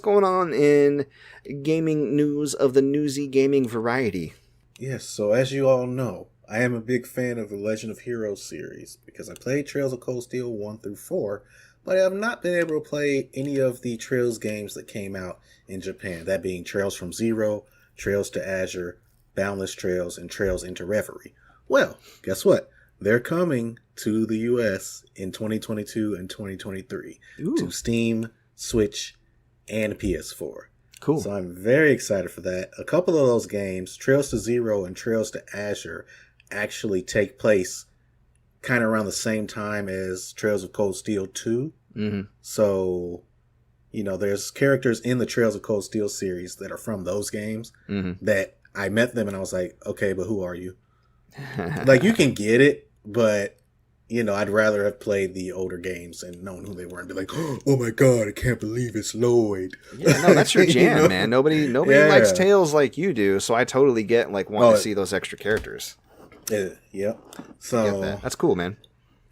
going on in gaming news of the newsy gaming variety? Yes, so as you all know, I am a big fan of the Legend of Heroes series because I played Trails of Cold Steel 1 through 4, but I have not been able to play any of the Trails games that came out in Japan, that being Trails from Zero, Trails to Azure, Boundless Trails, and Trails into Reverie. Well, guess what? They're coming to the US in 2022 and 2023 to Steam, Switch, and PS4. Cool. So I'm very excited for that. A couple of those games, Trails to Zero and Trails to Azure, actually take place kind of around the same time as Trails of Cold Steel 2. Mm-hmm. So, you know, there's characters in the Trails of Cold Steel series that are from those games that I met them and I was like, okay, but who are you? Like, you can get it, but, you know, I'd rather have played the older games and known who they were and be like, oh my God, I can't believe it's Lloyd. Yeah, no, that's your jam, you know? Man. Nobody likes Tales like you do, so I totally get, like, wanting to see those extra characters. Yep. So that's cool, man.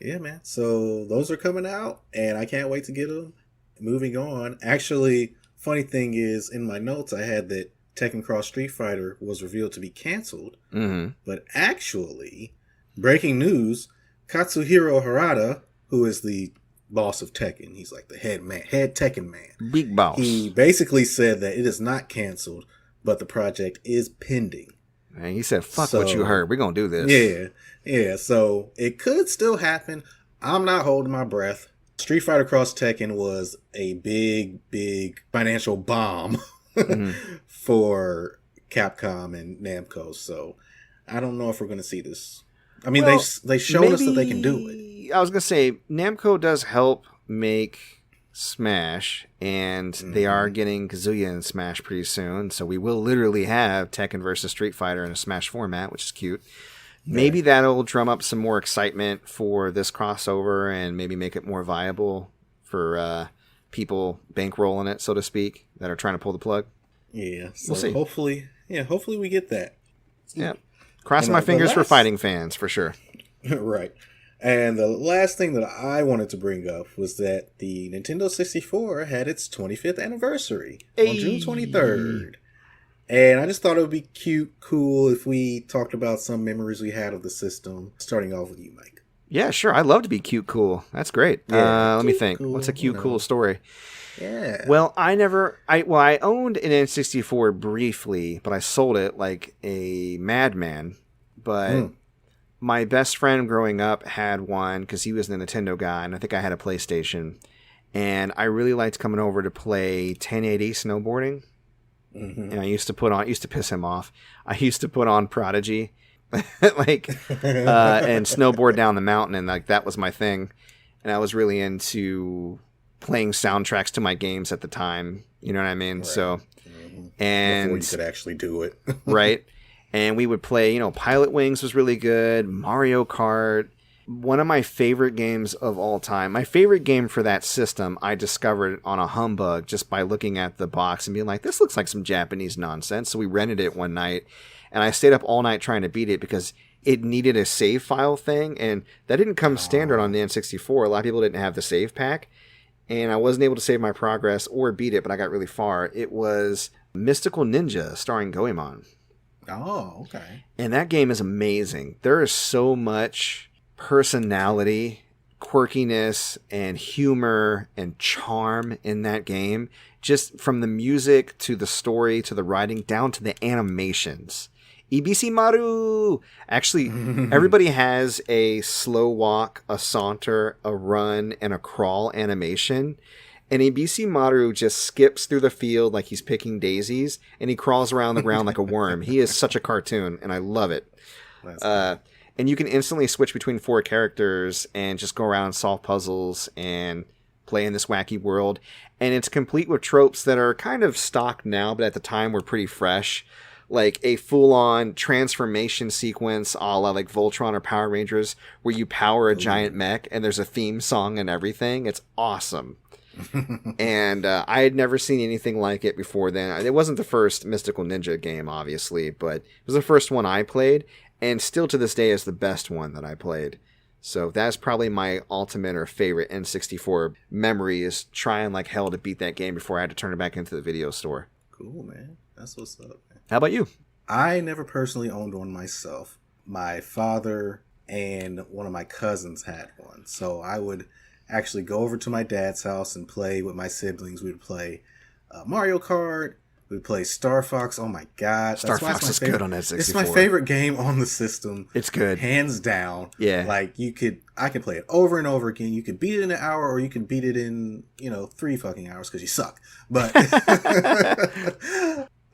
Yeah, man. So those are coming out, and I can't wait to get them. Moving on. Actually, funny thing is, in my notes, I had that Tekken X Street Fighter was revealed to be canceled. Mm-hmm. But actually, breaking news, Katsuhiro Harada, who is the boss of Tekken, he's like the head Tekken man. Big boss. He basically said that it is not canceled, but the project is pending. And he said, fuck what you heard. We're going to do this. Yeah. So it could still happen. I'm not holding my breath. Street Fighter Cross Tekken was a big financial bomb for Capcom and Namco. So I don't know if we're going to see this. I mean, they showed us that they can do it. I was going to say, Namco does help make Smash, and they are getting Kazuya in Smash pretty soon, so we will literally have Tekken versus Street Fighter in a Smash format, which is cute. Maybe that'll drum up some more excitement for this crossover and maybe make it more viable for people bankrolling it, so to speak, that are trying to pull the plug. Yeah, so we'll see. Hopefully we get that. Yeah, crossing my fingers for fighting fans, for sure. Right. And the last thing that I wanted to bring up was that the Nintendo 64 had its 25th anniversary on June 23rd. And I just thought it would be cool if we talked about some memories we had of the system, starting off with you, Mike. Yeah, sure. I'd love to be cute cool. That's great. Yeah, let me think. Cool, what's a cute cool story? Yeah. Well, I owned an N64 briefly, but I sold it like a madman. But my best friend growing up had one because he was a Nintendo guy, and I think I had a PlayStation. And I really liked coming over to play 1080 snowboarding. And I used to piss him off. I used to put on Prodigy, and snowboard down the mountain, and like that was my thing. And I was really into playing soundtracks to my games at the time. You know what I mean? Right. So, and before you could actually do it, right? And we would play. Pilot Wings was really good. Mario Kart. One of my favorite games of all time. My favorite game for that system, I discovered on a humbug just by looking at the box and being like, this looks like some Japanese nonsense. So we rented it one night, and I stayed up all night trying to beat it because it needed a save file thing, and that didn't come standard on the N64. A lot of people didn't have the save pack, and I wasn't able to save my progress or beat it, but I got really far. It was Mystical Ninja starring Goemon. Oh, okay. And that game is amazing. There is so much personality, quirkiness, and humor and charm in that game, just from the music to the story to the writing down to the animations. Ibisi Maru! Actually, everybody has a slow walk, a saunter, a run, and a crawl animation. And Ibisi Maru just skips through the field like he's picking daisies, and he crawls around the ground like a worm. He is such a cartoon, and I love it. And you can instantly switch between 4 characters and just go around and solve puzzles and play in this wacky world. And it's complete with tropes that are kind of stock now, but at the time were pretty fresh. Like a full-on transformation sequence a la like Voltron or Power Rangers where you power a giant mech and there's a theme song and everything. It's awesome. And I had never seen anything like it before then. It wasn't the first Mystical Ninja game, obviously, but it was the first one I played. And still to this day is the best one that I played. So that's probably my ultimate or favorite N64 memory, is trying like hell to beat that game before I had to turn it back into the video store. Cool, man. That's what's up, man. How about you? I never personally owned one myself. My father and one of my cousins had one. So I would actually go over to my dad's house and play with my siblings. We would play Mario Kart. We would play Star Fox. Oh my God. Star Fox is good on that 64. It's my favorite game on the system. It's good. Hands down. Yeah. Like I could play it over and over again. You could beat it in an hour, or you could beat it in, 3 fucking hours because you suck. But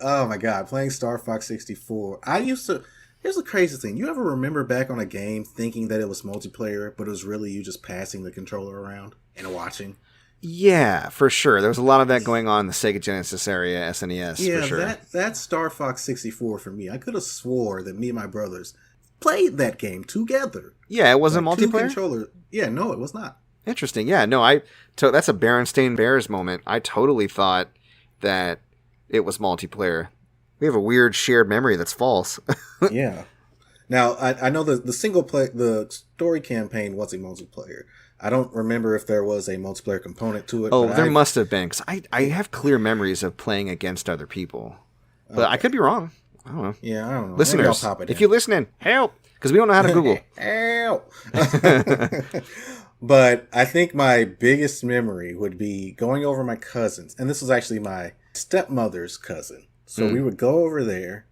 oh my God, playing Star Fox 64. Here's the crazy thing. You ever remember back on a game thinking that it was multiplayer, but it was really you just passing the controller around and watching? Yeah, for sure. There was a lot of that going on in the Sega Genesis area, SNES, yeah, for sure. That's Star Fox 64 for me. I could have swore that me and my brothers played that game together. Yeah, it wasn't multiplayer? Yeah, no, it was not. Interesting. Yeah, no, that's a Berenstain Bears moment. I totally thought that it was multiplayer. We have a weird shared memory that's false. Yeah. Now, I know the the story campaign was a multiplayer. I don't remember if there was a multiplayer component to it. Oh, there must have been, because I have clear memories of playing against other people. But I could be wrong. I don't know. Yeah, I don't know. Listeners, if you're listening, help! Because we don't know how to Google. Help! But I think my biggest memory would be going over my cousins. And this was actually my stepmother's cousin. So we would go over there,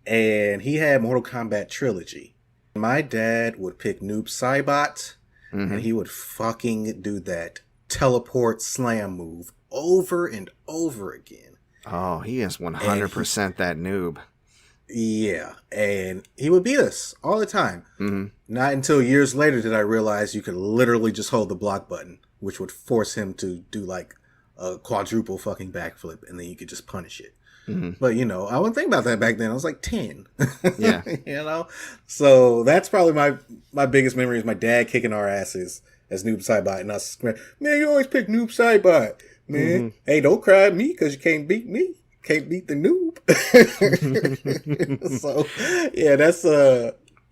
and he had Mortal Kombat Trilogy. My dad would pick Noob Saibot, and he would fucking do that teleport slam move over and over again. Oh, he is 100% that noob. Yeah, and he would beat us all the time. Mm-hmm. Not until years later did I realize you could literally just hold the block button, which would force him to do like a quadruple fucking backflip, and then you could just punish it. Mm-hmm. But, I wouldn't think about that back then. I was like 10. Yeah. So that's probably my biggest memory is my dad kicking our asses as Noob Saibot. And us screaming, man, you always pick Noob Saibot. Man, hey, don't cry at me because you can't beat me. Can't beat the noob. So,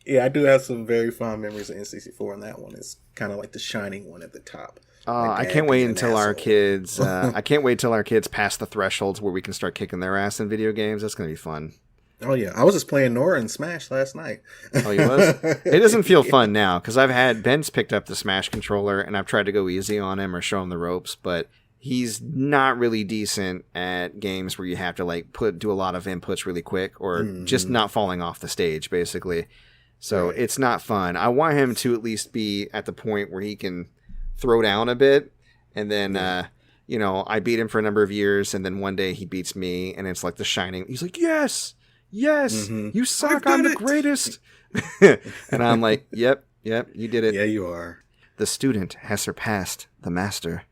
yeah, I do have some very fond memories of N64. And that one is kind of like the shining one at the top. I can't wait until our kids. I can't wait till our kids pass the thresholds where we can start kicking their ass in video games. That's gonna be fun. Oh yeah, I was just playing Nora in Smash last night. Oh, you was? It doesn't feel fun now because Ben's picked up the Smash controller and I've tried to go easy on him or show him the ropes, but he's not really decent at games where you have to do a lot of inputs really quick or just not falling off the stage basically. So It's not fun. I want him to at least be at the point where he can throw down a bit, and then I beat him for a number of years, and then one day he beats me, and it's like the shining. He's like, yes, you suck, I'm the greatest. And I'm like, yep, you did it. Yeah, you are. The student has surpassed the master.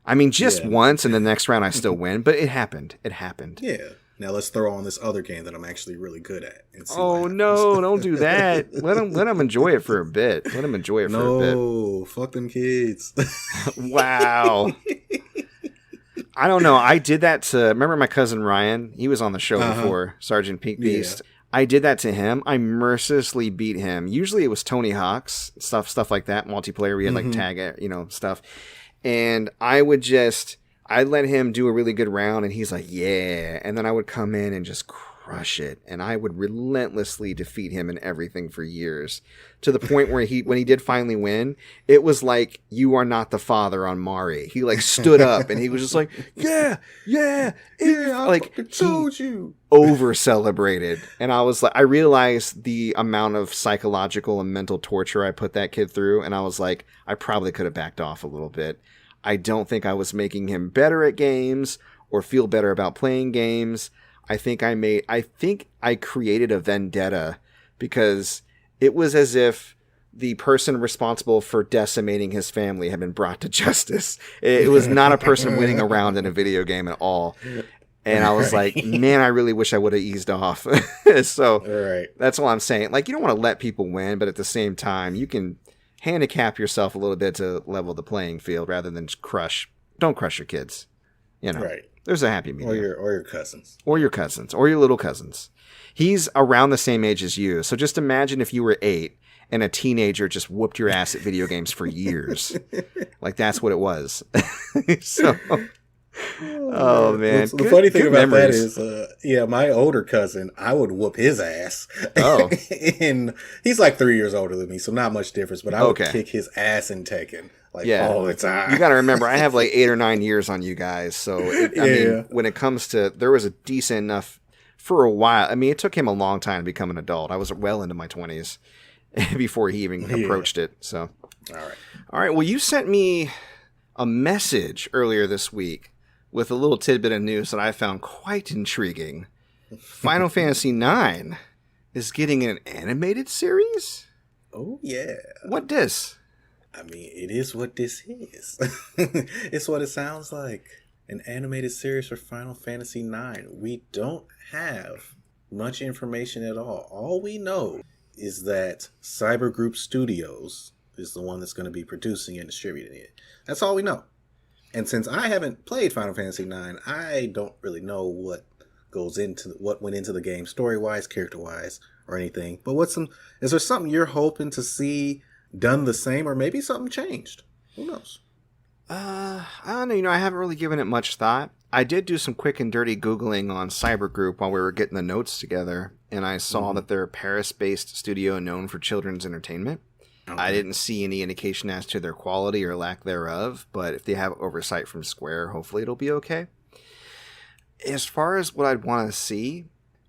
I mean, just once, and the next round I still win, but it happened. Yeah. Now let's throw on this other game that I'm actually really good at. And see oh no! Don't do that. Let him enjoy it for a bit. No, fuck them kids. Wow. I don't know. I did that to. Remember my cousin Ryan? He was on the show before, Sergeant Pink Beast. Yeah. I did that to him. I mercilessly beat him. Usually it was Tony Hawk's stuff like that. Multiplayer. We had tag, stuff, and I'd let him do a really good round, and he's like, yeah. And then I would come in and just crush it. And I would relentlessly defeat him in everything for years. To the point where when he did finally win, it was like, you are not the father on Mari. He stood up, and he was just like, yeah. I told you. Over-celebrated. And I realized the amount of psychological and mental torture I put that kid through. And I was like, I probably could have backed off a little bit. I don't think I was making him better at games or feel better about playing games. I think I created a vendetta because it was as if the person responsible for decimating his family had been brought to justice. It was not a person winning a round in a video game at all. And I was like, man, I really wish I would have eased off. So That's all I'm saying. You don't want to let people win, but at the same time, you can handicap yourself a little bit to level the playing field rather than don't crush your kids. There's a happy medium. Or your cousins. Or your cousins. Or your little cousins. He's around the same age as you. So just imagine if you were 8 and a teenager just whooped your ass at video games for years. Like, that's what it was. So, oh man. The funny thing about that is, my older cousin, I would whoop his ass. Oh. And he's like 3 years older than me, so not much difference, but I would kick his ass in Tekken. Like, all the time. You got to remember, I have like 8 or 9 years on you guys. So, I mean, when it comes to, there was a decent enough for a while. I mean, it took him a long time to become an adult. I was well into my 20s before he even approached it. So, all right. Well, you sent me a message earlier this week with a little tidbit of news that I found quite intriguing. Final Fantasy IX is getting an animated series? Oh, yeah. What this? I mean, it is what this is. It's what it sounds like. An animated series for Final Fantasy IX. We don't have much information at all. All we know is that Cyber Group Studios is the one that's going to be producing and distributing it. That's all we know. And since I haven't played Final Fantasy IX, I don't really know what went into the game story-wise, character-wise, or anything. But is there something you're hoping to see done the same, or maybe something changed? Who knows? I don't know. I haven't really given it much thought. I did do some quick and dirty Googling on Cyber Group while we were getting the notes together, and I saw that they're a Paris-based studio known for children's entertainment. Okay. I didn't see any indication as to their quality or lack thereof, but if they have oversight from Square, hopefully it'll be okay. As far as what I'd want to see,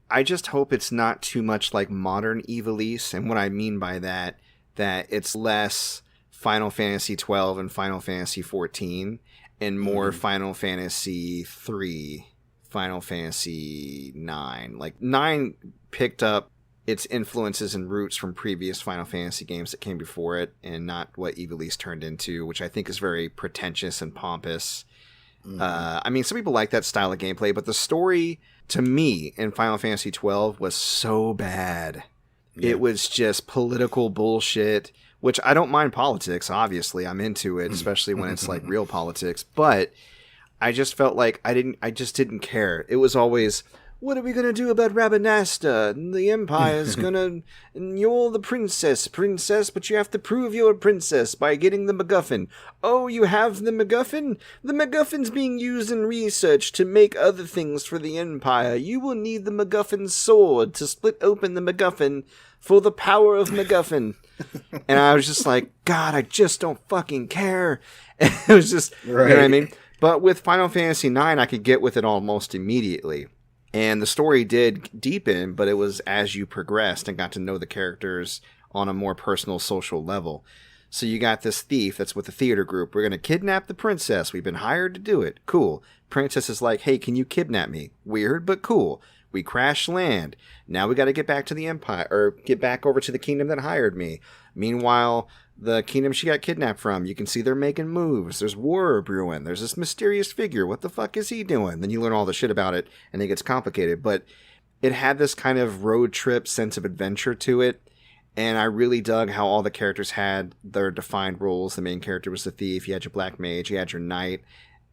I just hope it's not too much like modern Ivalice, and what I mean by that it's less Final Fantasy 12 and Final Fantasy 14, and more Final Fantasy 3, Final Fantasy 9. Like, 9 picked up its influences and roots from previous Final Fantasy games that came before it, and not what Ivalice turned into, which I think is very pretentious and pompous. I mean, some people like that style of gameplay, but the story, to me, in Final Fantasy 12 was so bad. Yeah. It was just political bullshit, which I don't mind politics, obviously. I'm into it, especially when it's like real politics, but I just felt like I just didn't care. It was always, what are we going to do about Rabanasta? The Empire is going to... You're the princess, but you have to prove you're a princess by getting the MacGuffin. Oh, you have the MacGuffin? The MacGuffin's being used in research to make other things for the Empire. You will need the MacGuffin sword to split open the MacGuffin for the power of MacGuffin. And I was just like, God, I just don't fucking care. And it was just, you know what I mean? But with Final Fantasy IX, I could get with it almost immediately. And the story did deepen, but it was as you progressed and got to know the characters on a more personal social level. So you got this thief that's with the theater group. We're going to kidnap the princess. We've been hired to do it. Cool. Princess is like, hey, can you kidnap me? Weird, but cool. We crash land. Now we got to get back to the Empire, or get back over to the kingdom that hired me. Meanwhile, the kingdom she got kidnapped from, you can see they're making moves. There's war brewing. There's this mysterious figure. What the fuck is he doing? Then you learn all the shit about it, and it gets complicated. But it had this kind of road trip sense of adventure to it, and I really dug how all the characters had their defined roles. The main character was the thief. You had your black mage. You had your knight.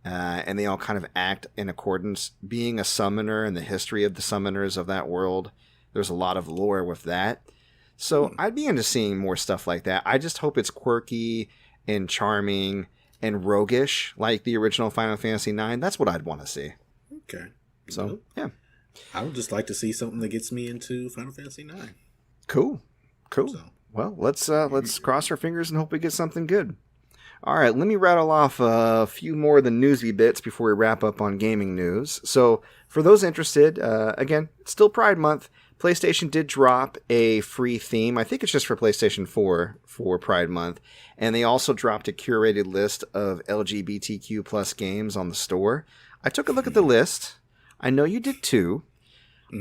And they all kind of act in accordance. Being a summoner and the history of the summoners of that world, there's a lot of lore with that. So I'd be into seeing more stuff like that. I just hope it's quirky and charming and roguish like the original Final Fantasy IX. That's what I'd want to see. Okay. So, yeah. I would just like to see something that gets me into Final Fantasy IX. Cool. So. Well, let's cross our fingers and hope we get something good. All right, let me rattle off a few more of the newsy bits before we wrap up on gaming news. So, for those interested, again, it's still Pride Month. PlayStation did drop a free theme. I think it's just for PlayStation 4 for Pride Month. And they also dropped a curated list of LGBTQ plus games on the store. I took a look at the list. I know you did too.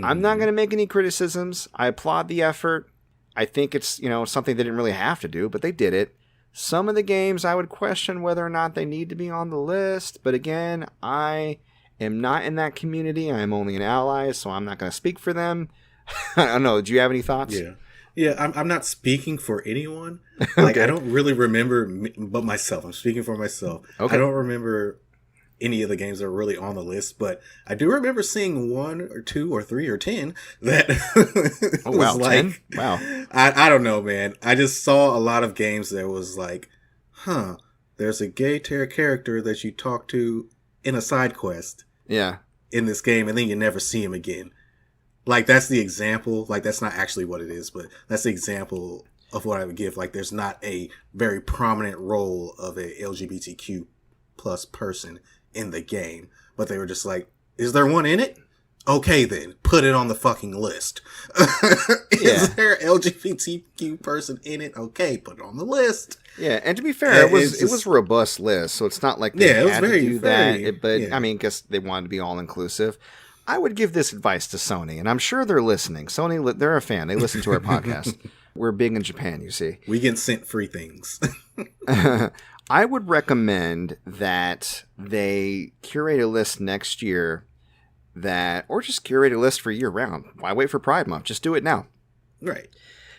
I'm not going to make any criticisms. I applaud the effort. I think it's, something they didn't really have to do, but they did it. Some of the games I would question whether or not they need to be on the list. But again, I am not in that community. I am only an ally, so I'm not going to speak for them. I don't know. Do you have any thoughts? Yeah. I'm not speaking for anyone. Like, okay. I don't really remember, but myself. I'm speaking for myself. Okay. I don't remember any of the games that are really on the list, but I do remember seeing 1 or 2 or 3 or 10 that oh wow, was 10? Wow. I don't know, man. I just saw a lot of games that was like, there's a gay character that you talk to in a side quest. Yeah. In this game, and then you never see him again. Like, that's the example. Like, that's not actually what it is, but that's the example of what I would give. Like, there's not a very prominent role of a LGBTQ plus person in the game, but they were just like, is there one in it? Okay, then put it on the fucking list. Is there an LGBTQ person in it? Okay, put it on the list. Yeah, and to be fair, it was a robust list, so it's not like they had to do that. But I mean, I guess they wanted to be all inclusive. I would give this advice to Sony, and I'm sure they're listening. Sony, they're a fan. They listen to our podcast. We're big in Japan, you see. We get sent free things. I would recommend that they curate a list next year or just curate a list for year round. Why wait for Pride Month? Just do it now. Right.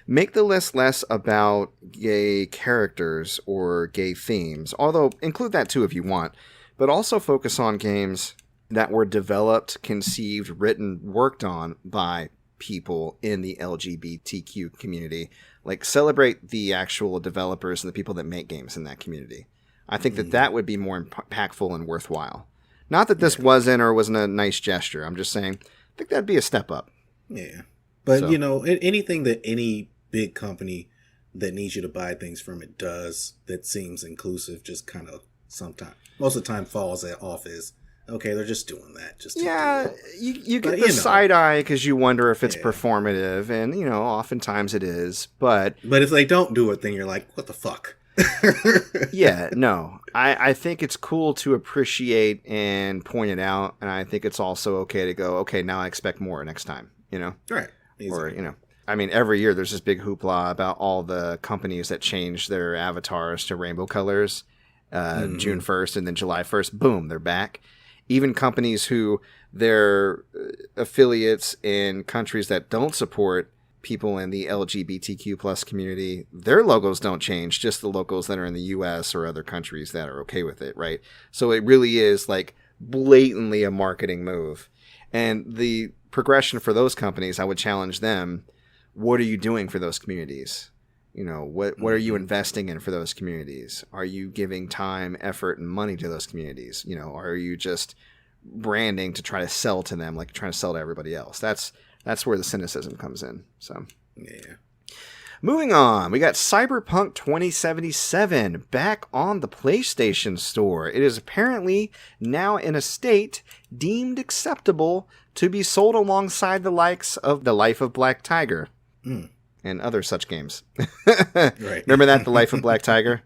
Make the list less about gay characters or gay themes, although include that too if you want, but also focus on games that were developed, conceived, written, worked on by people in the LGBTQ community. Like, celebrate the actual developers and the people that make games in that community. I think that would be more impactful and worthwhile. Not that this wasn't a nice gesture. I'm just saying, I think that'd be a step up. Yeah. But, anything that any big company that needs you to buy things from it does that seems inclusive just kind of most of the time falls off as, okay, they're just doing that. You get the side eye because you wonder if it's performative, and, oftentimes it is. But if they don't do it, then you're like, what the fuck? Yeah, no. I think it's cool to appreciate and point it out, and I think it's also okay to go, okay, now I expect more next time, Right. Exactly. Or, I mean, every year there's this big hoopla about all the companies that change their avatars to rainbow colors, June 1st, and then July 1st, boom, they're back. Even companies who their affiliates in countries that don't support people in the LGBTQ plus community, their logos don't change, just the logos that are in the US or other countries that are okay with it, right? So it really is like blatantly a marketing move. And the progression for those companies, I would challenge them, what are you doing for those communities? What are you investing in for those communities? Are you giving time, effort, and money to those communities? Are you just branding to try to sell to them, like trying to sell to everybody else? That's where the cynicism comes in. So, yeah. Moving on, we got Cyberpunk 2077 back on the PlayStation Store. It is apparently now in a state deemed acceptable to be sold alongside the likes of The Life of Black Tiger and other such games. Right. Remember that, The Life of Black Tiger?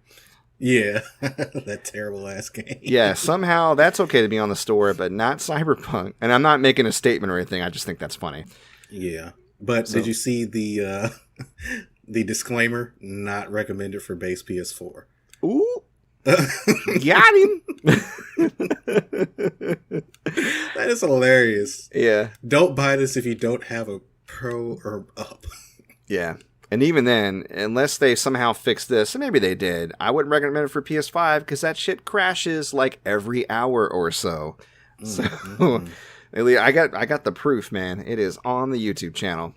Yeah, that terrible ass game. Yeah, somehow that's okay to be on the store, but not Cyberpunk. And I'm not making a statement or anything. I just think that's funny. Yeah, but did you see the the disclaimer? Not recommended for base PS4. Ooh, got him. That is hilarious. Yeah, don't buy this if you don't have a Pro or up. Yeah. And even then, unless they somehow fix this, and maybe they did, I wouldn't recommend it for PS5 because that shit crashes like every hour or so. So, I got the proof, man. It is on the YouTube channel.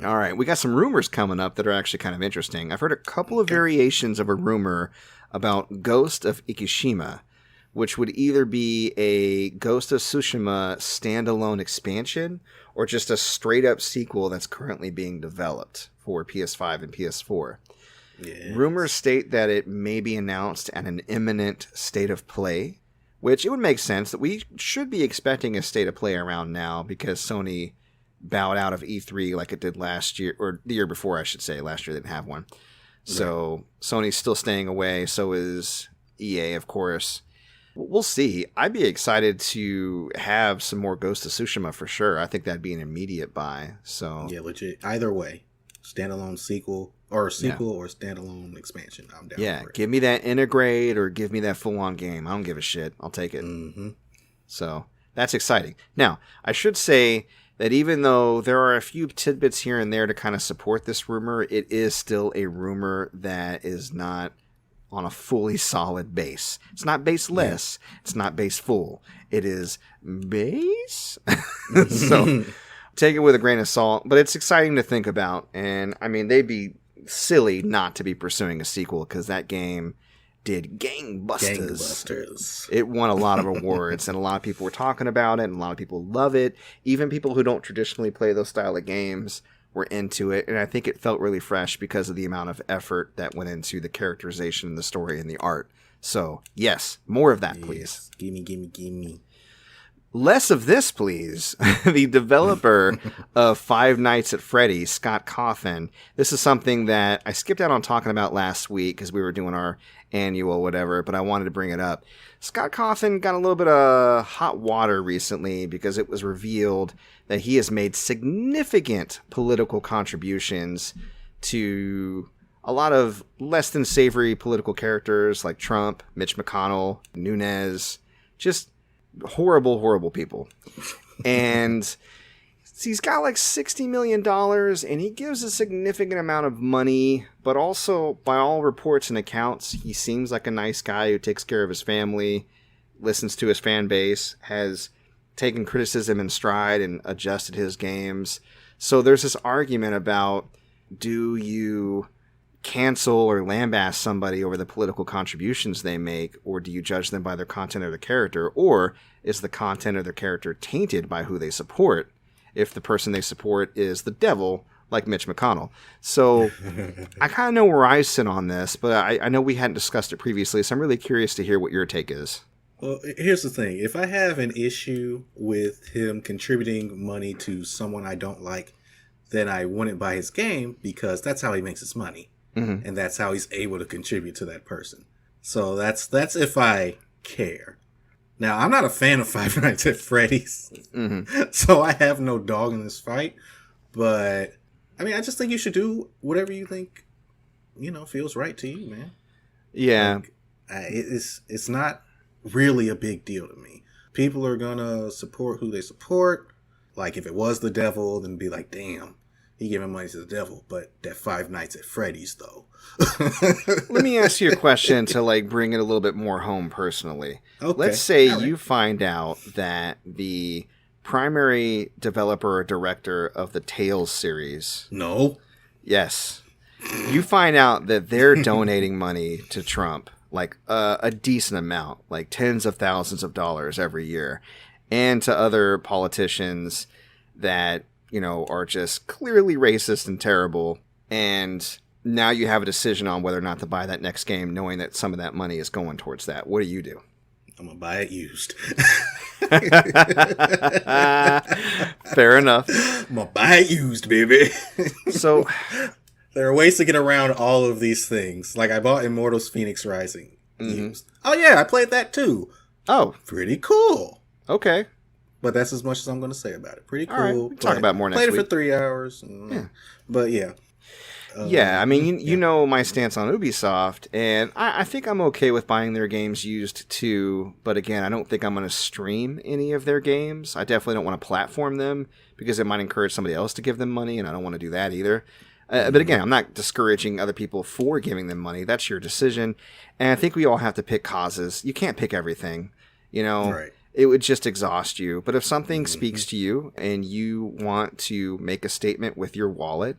All right, we got some rumors coming up that are actually kind of interesting. I've heard a couple of variations of a rumor about Ghost of Ikushima, which would either be a Ghost of Tsushima standalone expansion or just a straight-up sequel that's currently being developed for PS5 and PS4. Yes. Rumors state that it may be announced at an imminent state of play, which it would make sense that we should be expecting a state of play around now because Sony bowed out of E3 like it did last year, or the year before, I should say. Last year they didn't have one. So Sony's still staying away. So is EA, of course. We'll see. I'd be excited to have some more Ghost of Tsushima for sure. I think that'd be an immediate buy. So yeah, legit. Either way, standalone sequel or standalone expansion. I'm down. Yeah, for it. Give me that integrate or give me that full-on game. I don't give a shit. I'll take it. Mm-hmm. So that's exciting. Now, I should say that even though there are a few tidbits here and there to kind of support this rumor, it is still a rumor that is not on a fully solid base. It's not baseless. Yeah. It's not base full. It is base. So take it with a grain of salt, but it's exciting to think about. And I mean, they'd be silly not to be pursuing a sequel because that game did gangbusters. It won a lot of awards, and a lot of people were talking about it, and a lot of people love it. Even people who don't traditionally play those style of games were into it, and I think it felt really fresh because of the amount of effort that went into the characterization, the story, and the art. So, yes, more of that, please. Gimme. Less of this, please. The developer of Five Nights at Freddy's, Scott Cawthon. This is something that I skipped out on talking about last week because we were doing our annual whatever, but I wanted to bring it up. Scott Cawthon got a little bit of hot water recently because it was revealed that he has made significant political contributions to a lot of less than savory political characters like Trump, Mitch McConnell, Nunes, just horrible people. And he's got like $60 million, and he gives a significant amount of money, but also, by all reports and accounts, he seems like a nice guy who takes care of his family, listens to his fan base, has taken criticism in stride and adjusted his games. So there's this argument about, do you cancel or lambaste somebody over the political contributions they make, or do you judge them by their content or their character, or is the content or their character tainted by who they support if the person they support is the devil, like Mitch McConnell? So I kind of know where I sit on this, but I know we hadn't discussed it previously, so I'm really curious to hear what your take is. Well, here's the thing. If I have an issue with him contributing money to someone I don't like, then I wouldn't buy his game because that's how he makes his money. Mm-hmm. And that's how he's able to contribute to that person. So that's if I care. Now, I'm not a fan of Five Nights at Freddy's, so I have no dog in this fight. But, I mean, I just think you should do whatever you think, feels right to you, man. Yeah. Like, it's not really a big deal to me. People are going to support who they support. Like, if it was the devil, then be like, damn, he giving money to the devil. But that Five Nights at Freddy's, though. Let me ask you a question to, bring it a little bit more home personally. Okay. Let's say you find out that the primary developer or director of the Tales series... No. Yes. You find out that they're donating money to Trump, a decent amount, like tens of thousands of dollars every year, and to other politicians that, are just clearly racist and terrible. And now you have a decision on whether or not to buy that next game, knowing that some of that money is going towards that. What do you do? I'm going to buy it used. Fair enough. I'm going to buy it used, baby. So there are ways to get around all of these things. Like I bought Immortals Phoenix Rising used. Oh yeah, I played that too. Oh. Pretty cool. Okay. But that's as much as I'm going to say about it. Pretty cool. All right. We'll talk about more next week. Played it for 3 hours. Yeah. But yeah. Yeah, I mean, you know my stance on Ubisoft, and I think I'm okay with buying their games used too, but again, I don't think I'm going to stream any of their games. I definitely don't want to platform them, because it might encourage somebody else to give them money, and I don't want to do that either. But again, I'm not discouraging other people for giving them money. That's your decision, and I think we all have to pick causes. You can't pick everything, Right. It would just exhaust you. But if something speaks to you, and you want to make a statement with your wallet,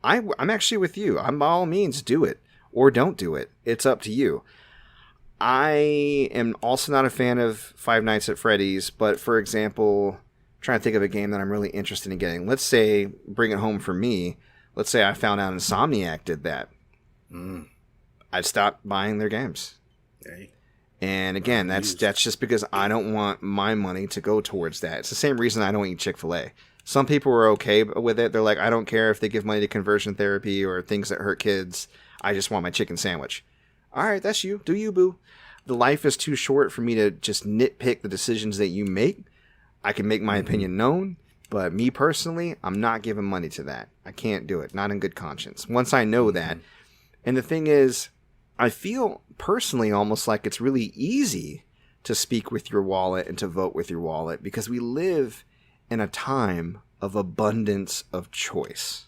I'm actually with you. By all means, do it or don't do it. It's up to you. I am also not a fan of Five Nights at Freddy's, but for example, I'm trying to think of a game that I'm really interested in getting. Let's say, bring it home for me. Let's say I found out Insomniac did that. I'd stop buying their games. Okay. And again, that's just because I don't want my money to go towards that. It's the same reason I don't eat Chick-fil-A. Some people are okay with it. They're like, I don't care if they give money to conversion therapy or things that hurt kids. I just want my chicken sandwich. All right, that's you. Do you, boo. The life is too short for me to just nitpick the decisions that you make. I can make my opinion known, but me personally, I'm not giving money to that. I can't do it. Not in good conscience. Once I know that. And the thing is, I feel personally almost like it's really easy to speak with your wallet and to vote with your wallet because we live in a time of abundance of choice.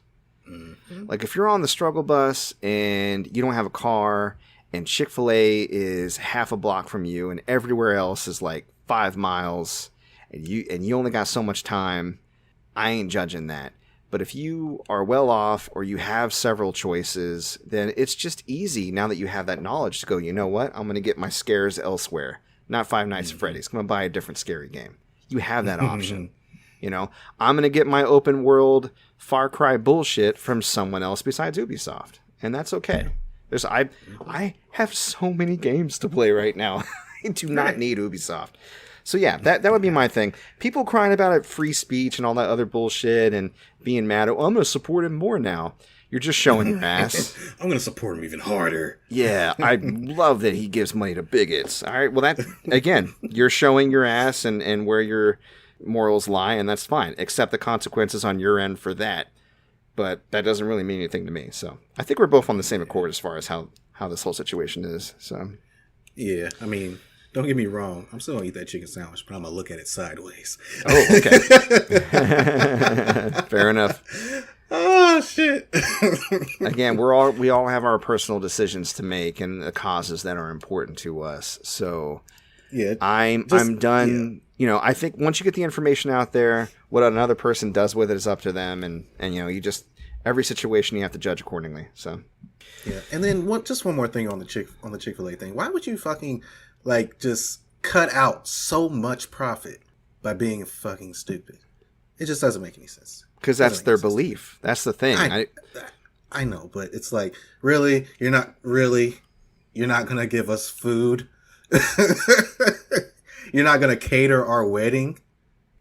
Like if you're on the struggle bus and you don't have a car and Chick-fil-A is half a block from you, and everywhere else is like 5 miles, and you only got so much time, I ain't judging that. But if you are well off or you have several choices, then it's just easy now that you have that knowledge to go, you know what? I'm going to get my scares elsewhere. Not Five Nights at Freddy's. I'm going to buy a different scary game. You have that option. You know, I'm going to get my open world Far Cry bullshit from someone else besides Ubisoft. And that's okay. I have so many games to play right now. I do not need Ubisoft. So yeah, that would be my thing. People crying about it, free speech and all that other bullshit and being mad. Oh, I'm going to support him more now. You're just showing your ass. I'm going to support him even harder. Yeah, I love that he gives money to bigots. All right, well, that, again, you're showing your ass and where your morals lie, and that's fine. Accept the consequences on your end for that. But that doesn't really mean anything to me. So I think we're both on the same accord as far as how this whole situation is. So yeah, I mean... Don't get me wrong. I'm still going to eat that chicken sandwich, but I'm going to look at it sideways. Oh, okay. Fair enough. Oh, shit. Again, we all have our personal decisions to make and the causes that are important to us. So yeah, I'm done. Yeah. You know, I think once you get the information out there, what another person does with it is up to them. And you know, every situation you have to judge accordingly. So yeah. And then just one more thing on the Chick-fil-A thing. Why would you fucking... like, just cut out so much profit by being fucking stupid. It just doesn't make any sense. Because that's their belief. That's the thing. I know, but it's like, really? You're not going to give us food? You're not going to cater our wedding?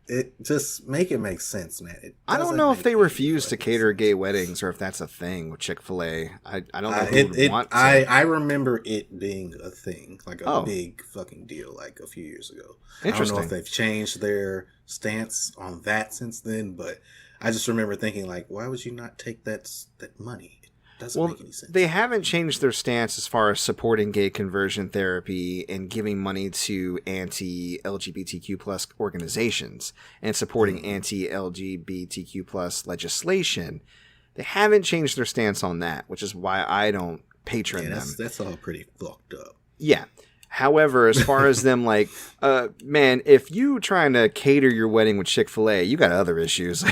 It just make sense, man. I don't know if they refuse to cater gay weddings or if that's a thing with Chick-fil-A. I don't know who would want to. I remember it being a thing, like a big fucking deal, like a few years ago. I don't know if they've changed their stance on that since then, but I just remember thinking, like, why would you not take that money? Doesn't make any sense. They haven't changed their stance as far as supporting gay conversion therapy and giving money to anti-LGBTQ plus organizations and supporting anti-LGBTQ plus legislation. They haven't changed their stance on that, which is why I don't patron them. That's all pretty fucked up. Yeah. However, as far as them like, man, if you trying to cater your wedding with Chick-fil-A, you got other issues.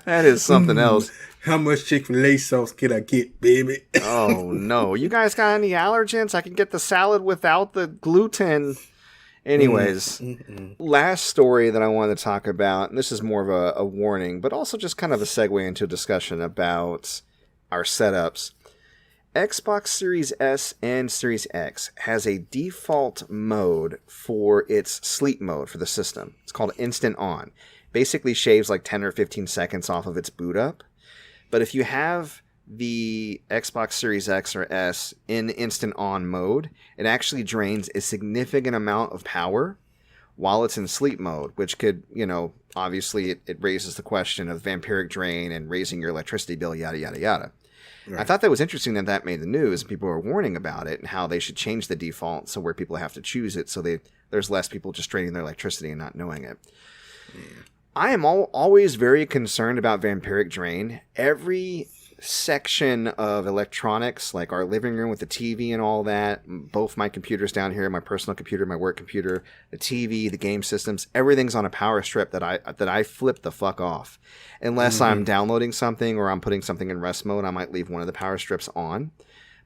That is something else. How much Chick-fil-A sauce can I get, baby? Oh no, you guys got any allergens? I can get the salad without the gluten. Anyways, last story that I wanted to talk about, and this is more of a warning, but also just kind of a segue into a discussion about our setups. Xbox Series S and Series X has a default mode for its sleep mode for the system. It's called Instant On. Basically shaves like 10 or 15 seconds off of its boot up. But if you have the Xbox Series X or S in Instant On mode, it actually drains a significant amount of power while it's in sleep mode, which could, you know, obviously it raises the question of vampiric drain and raising your electricity bill, yada, yada, yada. Right. I thought that was interesting that made the news and people were warning about it and how they should change the default so where people have to choose it so there's less people just draining their electricity and not knowing it. Yeah. I am always very concerned about vampiric drain. Every section of electronics, like our living room with the TV and all that, both my computers down here, my personal computer, my work computer, the TV, the game systems, everything's on a power strip that I flip the fuck off. Unless I'm downloading something or I'm putting something in rest mode, I might leave one of the power strips on.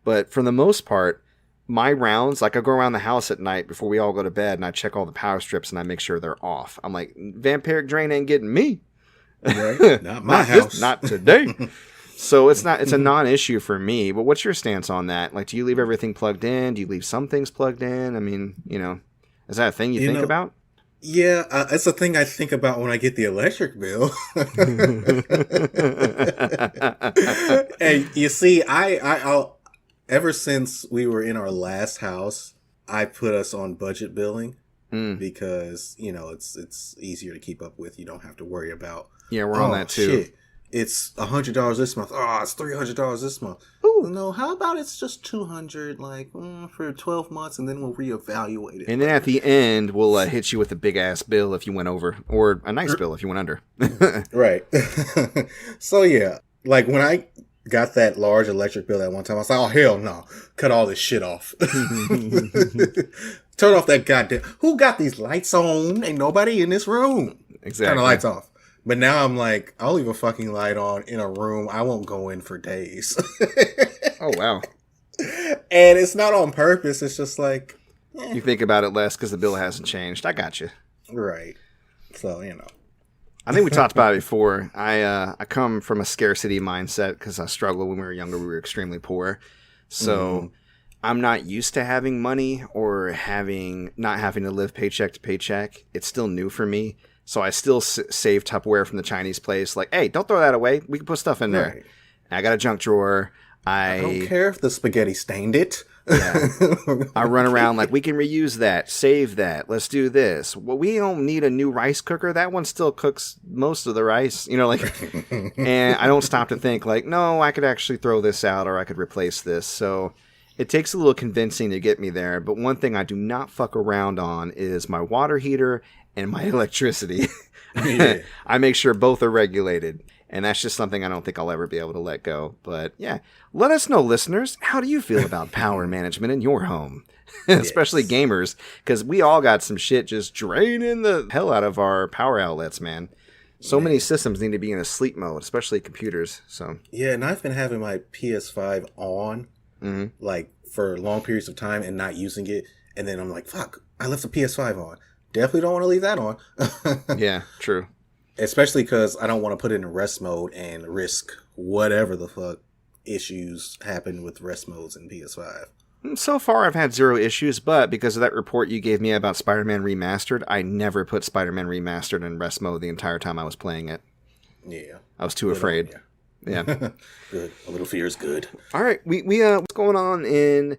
But for the most part, my rounds, like I go around the house at night before we all go to bed and I check all the power strips and I make sure they're off. I'm like, vampiric drain ain't getting me. Right. Not my house. Not today. So it's a non-issue for me, but what's your stance on that? Like, do you leave everything plugged in? Do you leave some things plugged in? I mean, you know, is that a thing you think about? Yeah, it's a thing I think about when I get the electric bill. And you see, I'll ever since we were in our last house, I put us on budget billing because, you know, it's easier to keep up with. You don't have to worry about. Yeah, we're on that too. Shit. It's $100 this month. Oh, it's $300 this month. Ooh. No, how about it's just $200, like for 12 months, and then we'll reevaluate it. And then at the end, we'll hit you with a big ass bill if you went over, or a nice bill if you went under. Right. So yeah, like when I got that large electric bill at one time. I was like, oh, hell no. Cut all this shit off. Turn off that goddamn... Who got these lights on? Ain't nobody in this room. Exactly. Turn the lights off. But now I'm like, I'll leave a fucking light on in a room I won't go in for days. Oh, wow. And it's not on purpose. It's just like... You think about it less because the bill hasn't changed. I got you. Right. So, you know. I think we talked about it before. I come from a scarcity mindset because I struggled when we were younger. We were extremely poor. So I'm not used to having money or not having to live paycheck to paycheck. It's still new for me. So I still save Tupperware from the Chinese place. Like, hey, don't throw that away. We can put stuff in there. Right. I got a junk drawer. I don't care if the spaghetti stained it. Yeah. I run around like, we can reuse that, save that, let's do this. Well, we don't need a new rice cooker. That one still cooks most of the rice, and I don't stop to think like, no, I could actually throw this out or I could replace this. So it takes a little convincing to get me there. But one thing I do not fuck around on is my water heater and my electricity. Yeah. I make sure both are regulated. And that's just something I don't think I'll ever be able to let go. But yeah, let us know, listeners. How do you feel about power management in your home? Especially gamers, because we all got some shit just draining the hell out of our power outlets, man. So many systems need to be in a sleep mode, especially computers. So yeah, and I've been having my PS5 on like for long periods of time and not using it. And then I'm like, fuck, I left the PS5 on. Definitely don't want to leave that on. Yeah, true. Especially because I don't want to put it in rest mode and risk whatever the fuck issues happen with rest modes in PS5. So far, I've had 0 issues, but because of that report you gave me about Spider-Man Remastered, I never put Spider-Man Remastered in rest mode the entire time I was playing it. Yeah. I was too afraid. Yeah. Good. A little fear is good. All right. We what's going on in